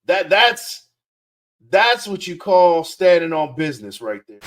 That's what you call standing on business right there.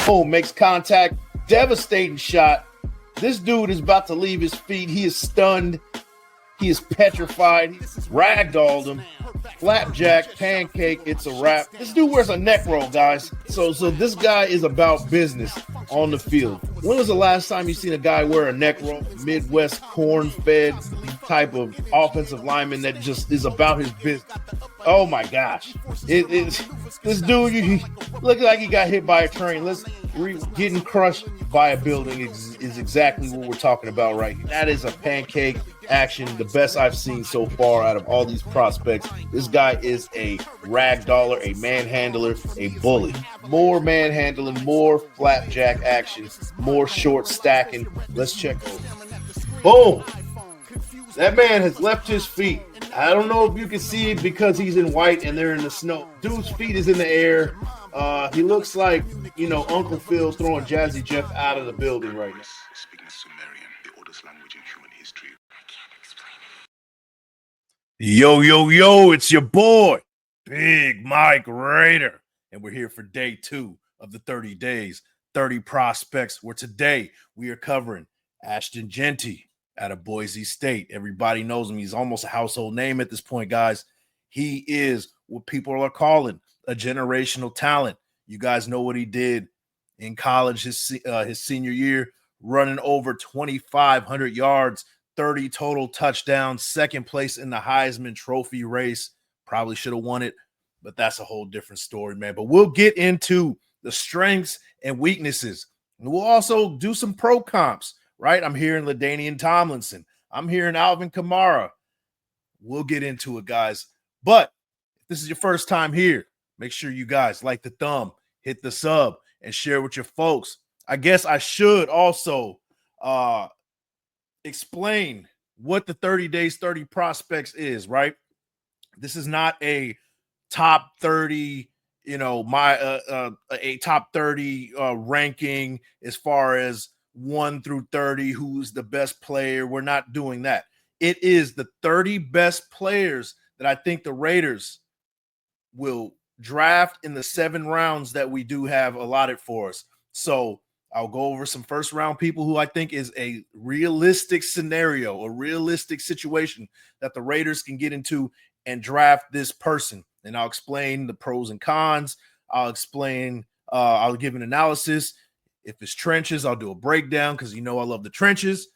Oh, makes contact, devastating shot. This dude is about to leave his feet. He is stunned. He is petrified. He's ragdolled him. Flapjack, pancake, it's a wrap. This dude wears a neck roll, guys. So this guy is about business on the field. When was the last time you seen a guy wear a neck roll? Midwest corn-fed type of offensive lineman that just is about his business. Oh my gosh. This dude, he looks like he got hit by a train. Getting crushed by a building is exactly what we're talking about right here. That is a pancake action, the best I've seen so far out of all these prospects. This guy is a ragdoller, a manhandler, a bully. More manhandling, more flapjack action, more short stacking. Let's check those. Boom. That man has left his feet. I don't know if you can see it because he's in white and they're in the snow. Dude's feet is in the air. He looks like, Uncle Phil's throwing Jazzy Jeff out of the building right now. Speaking Sumerian, the oldest language in human history. I can't explain Yo, it. it's your boy, Big Mike Raider. And we're here for day 2 of the 30 days, 30 prospects, where today we are covering Ashton Jeanty out of Boise State. Everybody knows him. He's almost a household name at this point, guys. He is what people are calling a generational talent. You guys know what he did in college his senior year, running over 2,500 yards, 30 total touchdowns, second place in the Heisman Trophy race. Probably should have won it, but that's a whole different story, man. But we'll get into the strengths and weaknesses. And we'll also do some pro comps, right? I'm hearing LaDainian Tomlinson. I'm hearing Alvin Kamara. We'll get into it, guys. But if this is your first time here, make sure you guys like the thumb, hit the sub, and share with your folks. I guess I should also explain what the 30 days, 30 prospects is, right? This is not a top 30, a top 30 ranking as far as 1 through 30, who's the best player. We're not doing that. It is the 30 best players that I think the Raiders will draft in the 7 rounds that we do have allotted for us. So I'll go over some first round people who I think is a realistic scenario, a realistic situation that the Raiders can get into and draft this person. And I'll explain the pros and cons. I'll give an analysis. If it's trenches, I'll do a breakdown because I love the trenches.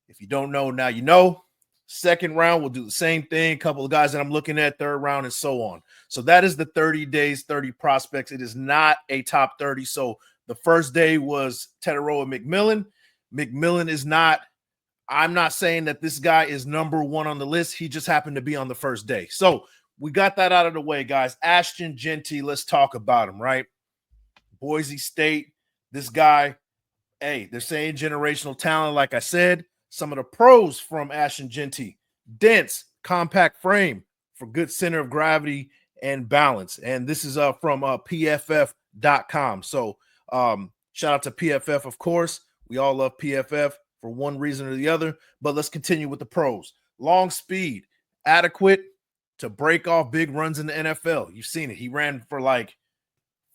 If you don't know, now you know. Second round, we'll do the same thing. A couple of guys that I'm looking at, third round, and so on. So that is the 30 days, 30 prospects. It is not a top 30. So the first day was Teteroa McMillan. McMillan is not, I'm not saying that this guy is number 1 on the list. He just happened to be on the first day. So we got that out of the way, guys. Ashton Jeanty, let's talk about him, right? Boise State, this guy, hey, they're saying generational talent, like I said. Some of the pros from Ashton Jeanty: dense, compact frame for good center of gravity and balance. And this is from PFF.com. So shout out to PFF, of course. We all love PFF for one reason or the other. But let's continue with the pros. Long speed, adequate to break off big runs in the NFL. You've seen it. He ran for like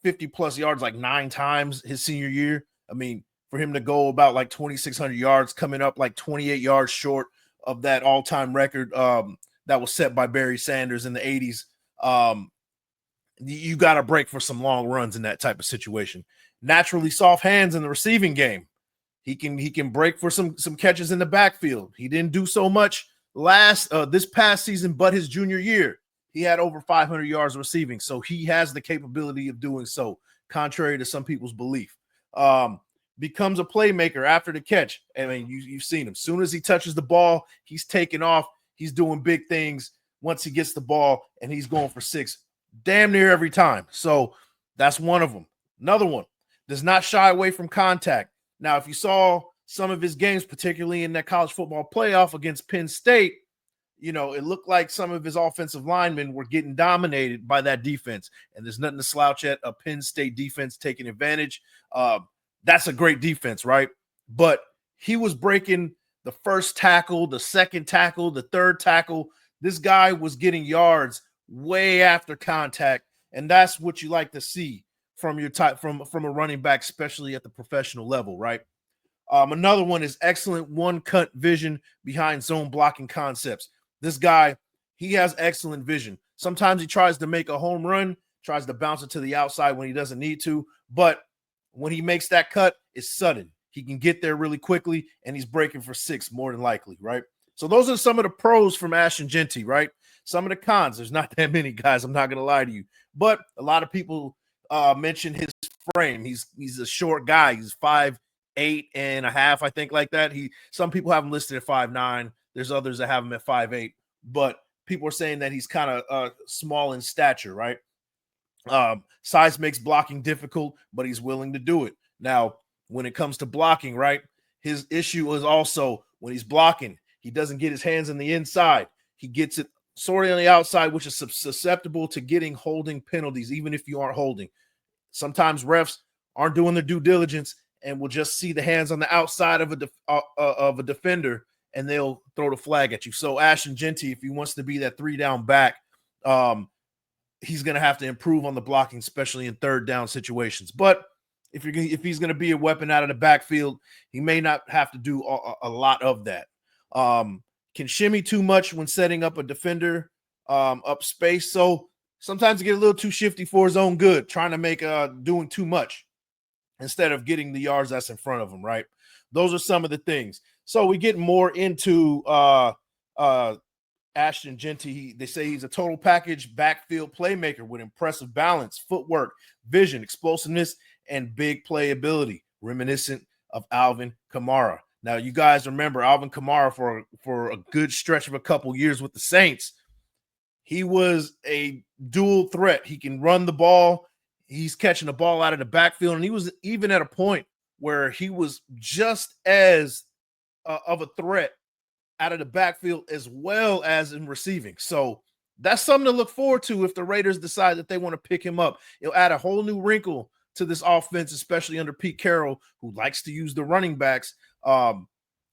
50-plus yards like 9 times his senior year. I mean, for him to go about like 2,600 yards, coming up like 28 yards short of that all-time record that was set by Barry Sanders in the 80s. You got to break for some long runs in that type of situation. Naturally soft hands in the receiving game. He can break for some catches in the backfield. He didn't do so much this past season, but his junior year, he had over 500 yards receiving. So he has the capability of doing so, contrary to some people's belief. Becomes a playmaker after the catch. I mean, you've seen him. As soon as he touches the ball, he's taking off. He's doing big things once he gets the ball, and he's going for 6 damn near every time. So that's one of them. Another one, does not shy away from contact. Now, if you saw some of his games, particularly in that college football playoff against Penn State, it looked like some of his offensive linemen were getting dominated by that defense. And there's nothing to slouch at a Penn State defense taking advantage. That's a great defense, right? But he was breaking the first tackle, the second tackle, the third tackle. This guy was getting yards way after contact, and that's what you like to see from your type from a running back, especially at the professional level, right? Another one is excellent one-cut vision behind zone blocking concepts. This guy, he has excellent vision. Sometimes he tries to make a home run, tries to bounce it to the outside when he doesn't need to, but when he makes that cut, it's sudden. He can get there really quickly, and he's breaking for 6 more than likely, right? So those are some of the pros from Ashton Jeanty, right? Some of the cons, there's not that many guys, I'm not going to lie to you. But a lot of people mention his frame. He's a short guy. He's 5'8.5", I think, like that. Some people have him listed at 5'9". There's others that have him at 5'8", but people are saying that he's kind of small in stature, right? Size makes blocking difficult, but he's willing to do it. Now, when it comes to blocking, right, his issue is also when he's blocking, he doesn't get his hands on the inside. He gets it sort of on the outside, which is susceptible to getting holding penalties, even if you aren't holding. Sometimes refs aren't doing their due diligence and will just see the hands on the outside of a defender, and they'll throw the flag at you. So Ashton Jeanty, if he wants to be that 3-down back, he's going to have to improve on the blocking, especially in third down situations. But if he's going to be a weapon out of the backfield, he may not have to do a lot of that. Can shimmy too much when setting up a defender up space. So sometimes get a little too shifty for his own good, trying to make doing too much instead of getting the yards that's in front of him, right? Those are some of the things. So we get more into Ashton Jeanty. They say he's a total package backfield playmaker with impressive balance, footwork, vision, explosiveness, and big playability, reminiscent of Alvin Kamara. Now, you guys remember Alvin Kamara for a good stretch of a couple years with the Saints. He was a dual threat. He can run the ball. He's catching the ball out of the backfield, and he was even at a point where he was just as of a threat out of the backfield as well as in receiving. So that's something to look forward to if the Raiders decide that they want to pick him up. It'll add a whole new wrinkle to this offense, especially under Pete Carroll, who likes to use the running backs. And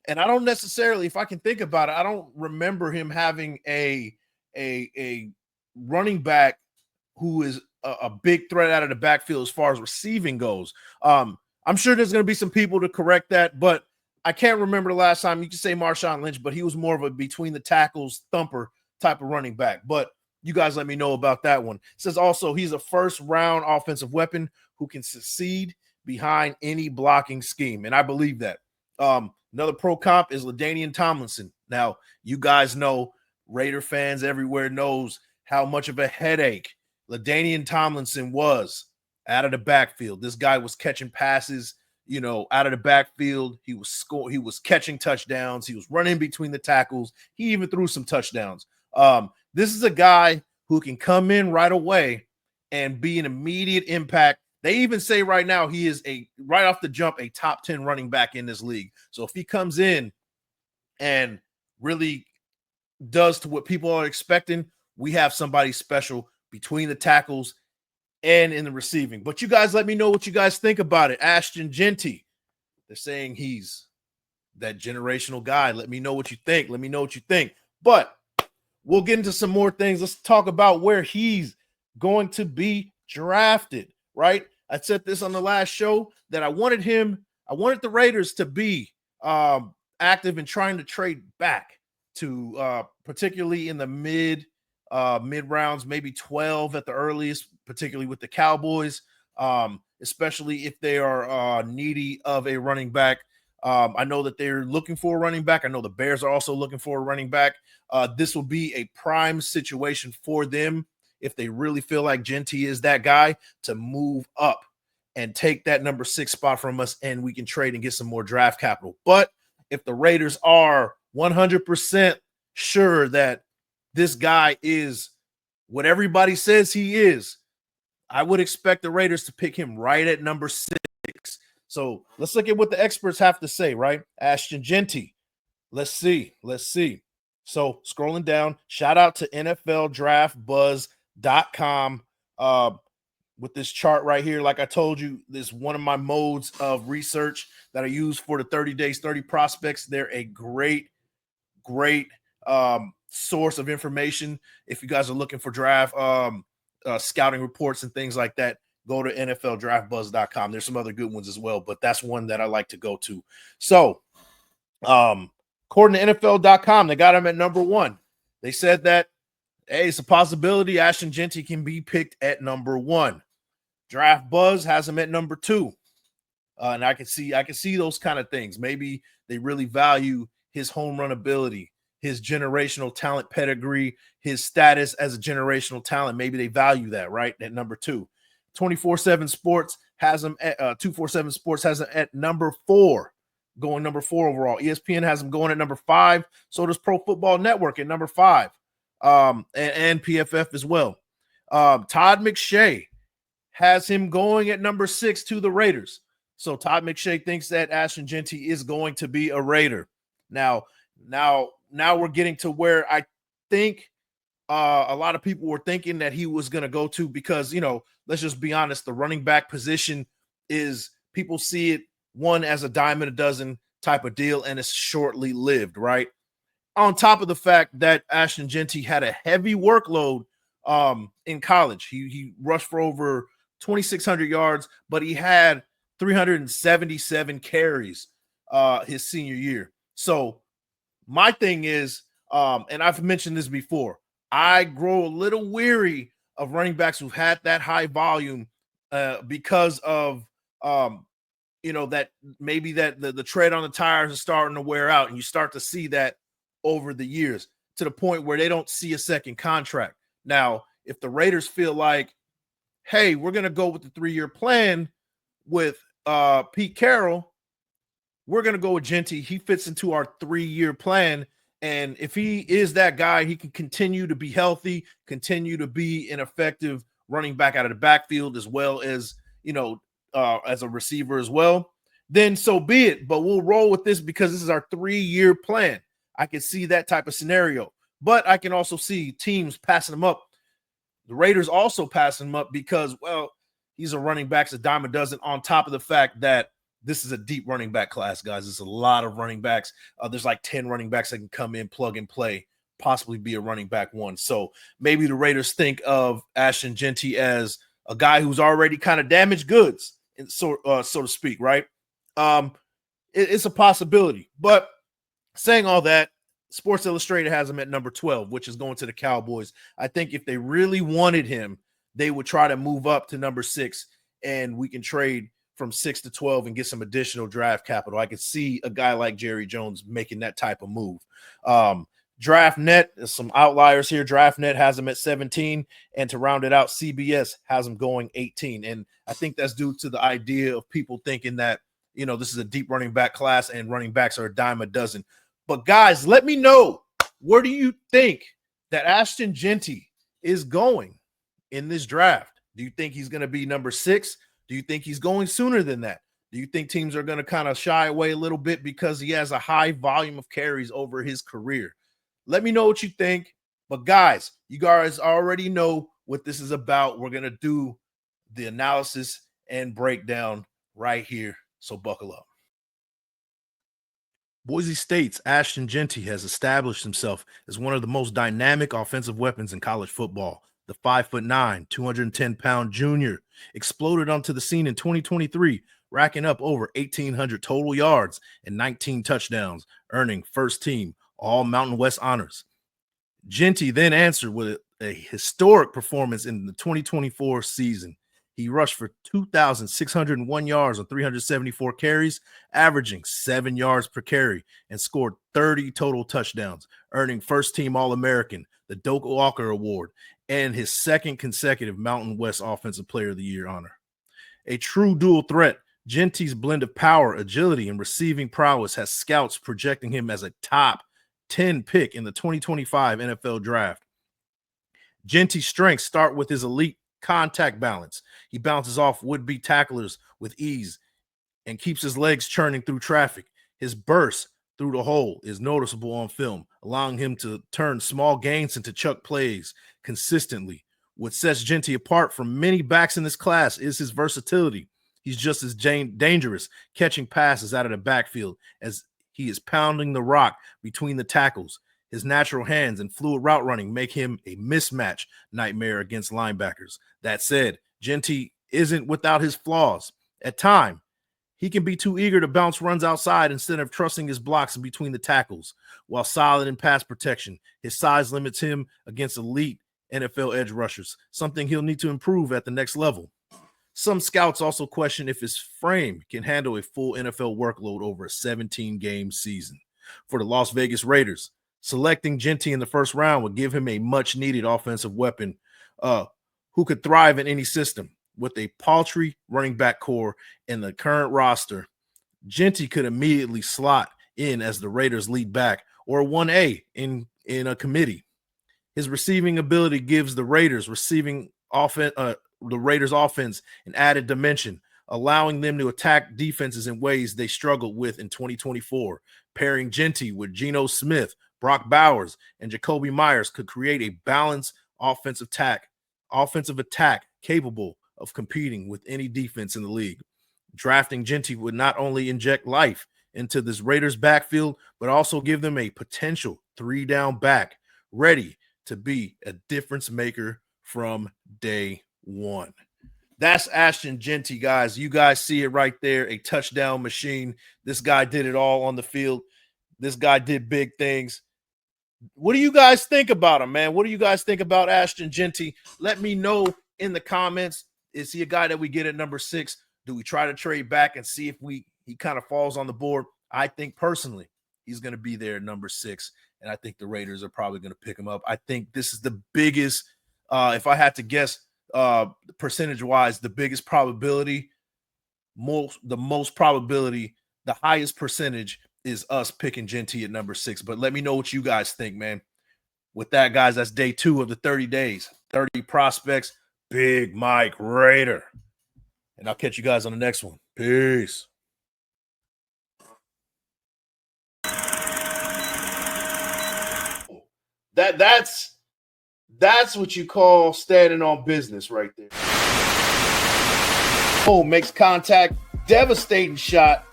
I don't necessarily, if I can think about it, I don't remember him having a running back who is a big threat out of the backfield as far as receiving goes. I'm sure there's going to be some people to correct that, but I can't remember the last time. You can say Marshawn Lynch, but he was more of a between the tackles thumper type of running back. But you guys let me know about that one. It says also he's a first-round offensive weapon who can succeed behind any blocking scheme, and I believe that. Another pro comp is LaDainian Tomlinson. Now, you guys know, Raider fans everywhere knows how much of a headache LaDainian Tomlinson was out of the backfield. This guy was catching passes, out of the backfield. He was catching touchdowns. He was running between the tackles. He even threw some touchdowns. This is a guy who can come in right away and be an immediate impact. They even say right now he is right off the jump, a top 10 running back in this league. So if he comes in and really does to what people are expecting, we have somebody special between the tackles and in the receiving. But you guys let me know what you guys think about it. Ashton Jeanty, they're saying he's that generational guy. Let me know what you think. Let me know what you think. But we'll get into some more things. Let's talk about where he's going to be drafted, right? I said this on the last show that I wanted the Raiders to be active in trying to trade back to particularly in the mid rounds, maybe 12 at the earliest, particularly with the Cowboys, especially if they are needy of a running back. I know that they're looking for a running back. I know the Bears are also looking for a running back. This will be a prime situation for them if they really feel like Jeanty is that guy to move up and take that number 6 spot from us, and we can trade and get some more draft capital. But if the Raiders are 100% sure that this guy is what everybody says he is, I would expect the Raiders to pick him right at number 6. So let's look at what the experts have to say, right? Ashton Jeanty. Let's see. So scrolling down, shout out to NFLDraftBuzz.com with this chart right here. Like I told you, this is one of my modes of research that I use for the 30 days, 30 prospects. They're a great source of information. If you guys are looking for draft scouting reports and things like that, go to NFLDraftBuzz.com. There's some other good ones as well, but that's one that I like to go to. So, according to NFL.com, they got him at number 1. They said that, hey, it's a possibility Ashton Jeanty can be picked at number 1. Draft Buzz has him at number 2. And I can see those kind of things. Maybe they really value his home run ability, his generational talent pedigree, his status as a generational talent. Maybe they value that, right? At number 2. 24/7 Sports has him at 247 Sports has him at number 4, going number 4 overall. ESPN has him going at number 5. So does Pro Football Network at number 5, and PFF as well. Todd McShay has him going at number 6 to the Raiders. So Todd McShay thinks that Ashton Jeanty is going to be a Raider. Now we're getting to where I think a lot of people were thinking that he was going to go to, because, let's just be honest, the running back position is, people see it one as a dime a dozen type of deal, and it's shortly lived, right? On top of the fact that Ashton Jeanty had a heavy workload in college. He rushed for over 2,600 yards, but he had 377 carries his senior year. So my thing is, and I've mentioned this before, I grow a little weary of running backs who've had that high volume because of that maybe that the tread on the tires is starting to wear out, and you start to see that over the years to the point where they don't see a second contract. Now, if the Raiders feel like, hey, we're going to go with the 3-year plan with Pete Carroll, we're going to go with Jeanty. He fits into our 3-year plan. And if he is that guy, he can continue to be healthy, continue to be an effective running back out of the backfield, as well as, as a receiver as well, then so be it. But we'll roll with this because this is our 3-year plan. I can see that type of scenario, but I can also see teams passing him up. The Raiders also passing him up because, well, he's a running back, a dime a dozen, on top of the fact that this is a deep running back class, guys. It's a lot of running backs. There's like 10 running backs that can come in, plug and play, possibly be a running back 1. So maybe the Raiders think of Ashton Jeanty as a guy who's already kind of damaged goods, so to speak, right? It's a possibility. But saying all that, Sports Illustrated has him at number 12, which is going to the Cowboys. I think if they really wanted him, they would try to move up to number 6, and we can trade from 6 to 12 and get some additional draft capital. I could see a guy like Jerry Jones making that type of move. DraftNet, there's some outliers here. DraftNet has him at 17, and to round it out, CBS has him going 18. And I think that's due to the idea of people thinking that, this is a deep running back class and running backs are a dime a dozen. But guys, let me know, where do you think that Ashton Jeanty is going in this draft? Do you think he's going to be number 6? Do you think he's going sooner than that? Do you think teams are going to kind of shy away a little bit because he has a high volume of carries over his career? Let me know what you think. But guys, you guys already know what this is about. We're going to do the analysis and breakdown right here. So buckle up. Boise State's Ashton Jeanty has established himself as one of the most dynamic offensive weapons in college football. The 5'9", 210-pound junior exploded onto the scene in 2023, racking up over 1,800 total yards and 19 touchdowns, earning first-team All-Mountain West honors. Jeanty then answered with a historic performance in the 2024 season. He rushed for 2,601 yards on 374 carries, averaging 7 yards per carry, and scored 30 total touchdowns, earning first-team All-American, the Doak Walker Award, and his second consecutive Mountain West Offensive Player of the Year honor. A true dual threat, Jeanty's blend of power, agility, and receiving prowess has scouts projecting him as a top 10 pick in the 2025 NFL Draft. Jeanty's strengths start with his elite contact balance. He bounces off would-be tacklers with ease and keeps his legs churning through traffic. His burst through the hole is noticeable on film, allowing him to turn small gains into chuck plays consistently. What sets Jeanty apart from many backs in this class is his versatility. He's just as dangerous catching passes out of the backfield as he is pounding the rock between the tackles. His natural hands and fluid route running make him a mismatch nightmare against linebackers. That said, Genty isn't without his flaws. At times, he can be too eager to bounce runs outside instead of trusting his blocks in between the tackles. While solid in pass protection, his size limits him against elite NFL edge rushers, something he'll need to improve at the next level. Some scouts also question if his frame can handle a full NFL workload over a 17-game season. For the Las Vegas Raiders, selecting Genty in the first round would give him a much-needed offensive weapon who could thrive in any system. With a paltry running back core in the current roster, Genty could immediately slot in as the Raiders' lead back or 1A in a committee. His receiving ability gives the Raiders offense an added dimension, allowing them to attack defenses in ways they struggled with in 2024. Pairing Genty with Geno Smith, Brock Bowers, and Jacoby Myers could create a balanced offensive attack capable of competing with any defense in the league. Drafting Genty would not only inject life into this Raiders backfield, but also give them a potential 3-down back ready to be a difference maker from day one. That's Ashton Jeanty, guys. You guys see it right there, a touchdown machine. This guy did it all on the field. This guy did big things. What do you guys think about him, man? What do you guys think about Ashton Jeanty? Let me know in the comments. Is he a guy that we get at number 6? Do we try to trade back and see if he kind of falls on the board? I think personally he's going to be there at number 6, and I think the Raiders are probably going to pick him up. I think this is the biggest, if I had to guess percentage-wise, the biggest probability, the most probability, the highest percentage is us picking Genty at number 6. But let me know what you guys think, man. With that, guys, that's day 2 of the 30 days. 30 prospects, Big Mike Raider. And I'll catch you guys on the next one. Peace. That's what you call standing on business right there. Oh, makes contact. Devastating shot.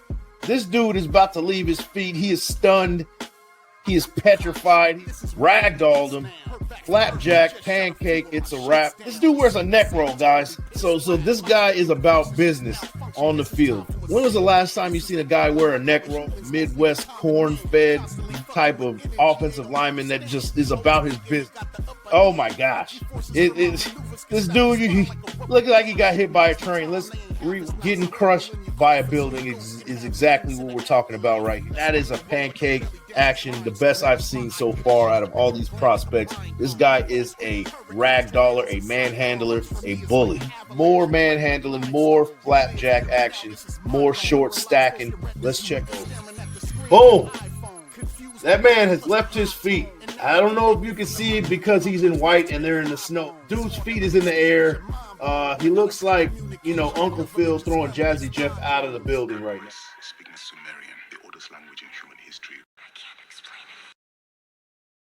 This dude is about to leave his feet. He is stunned. He is petrified. He ragdolled him. Flapjack, pancake, it's a wrap. This dude wears a neck roll, guys. So this guy is about business on the field. When was the last time you seen a guy wear a neck roll? Midwest corn-fed type of offensive lineman that just is about his business. Oh my gosh. This dude, he looks like he got hit by a train. Getting crushed by a building is exactly what we're talking about right here. That is a pancake action, the best I've seen so far out of all these prospects. This guy is a ragdoller, a manhandler, a bully. More manhandling, more flapjack action, more short stacking. Let's check those. Boom. That man has left his feet. I don't know if you can see it because he's in white and they're in the snow. Dude's feet is in the air. He looks like, Uncle Phil's throwing Jazzy Jeff out of the building right now. Speaking Sumerian, the oldest language in human history. I can't